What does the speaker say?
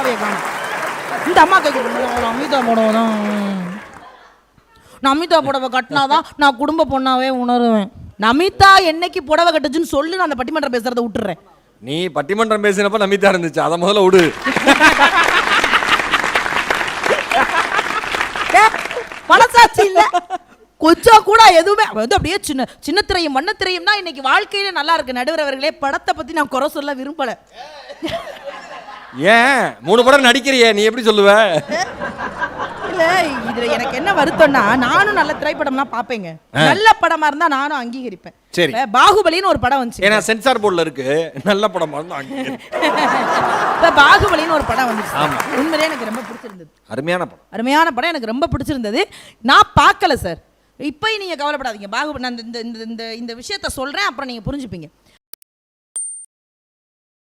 புடவையை காணும். இந்த அம்மா கேட்க அமிதா புடவை தான், நமிதா புடவை கட்டினாதான் நான் குடும்ப பொண்ணாவே உணருவேன். நமிதா என்னைக்கு புடவை கட்டுச்சுன்னு சொல்லு, நான் அந்த பட்டிமன்றம் பேசுறதை விட்டுறேன். நீ பட்டிமன்றம் பேசினப்ப நமிதா இருந்துச்சு, அதை முதல்ல விடு. மனசாட்சி இல்ல கொஞ்சம் கூட எதுவுமே. அப்படியே சின்ன திரையும் மண்ண திரையும் தான் இன்னைக்கு வாழ்க்கையில நல்லா இருக்கு. நடுவர் அவர்களே, படத்தை பத்தி நான் குறை சொல்ல விரும்பல. ஏன் 3 படம் நடிக்கிறியே, நீ எப்படி சொல்லுவ? இல்ல, இதுல எனக்கு என்ன வருத்தம்னா, நானும் நல்ல திரைப்படம்லாம் பாப்பேங்க. நல்ல படமா இருந்தா நானும் அங்கீகரிப்பேன். சரி, பாகுபலின்னு ஒரு படம் வந்துச்சு. ஏன்னா சென்சார் போர்டுல இருக்கு, நல்ல படமா இருந்தா இப்ப பாகுபலின்னு ஒரு படம் வந்துச்சு. உண்மையிலேயே எனக்கு ரொம்ப பிடிச்சிருந்தது. அருமையான படம் எனக்கு ரொம்ப பிடிச்சிருந்தது. நான் பார்க்கல சார். இப்போ நீங்க கவலைப்படாதீங்க. பாகுபலி, நான் இந்த விஷயத்த சொல்றேன், அப்புறம் நீங்க புரிஞ்சுப்பீங்க.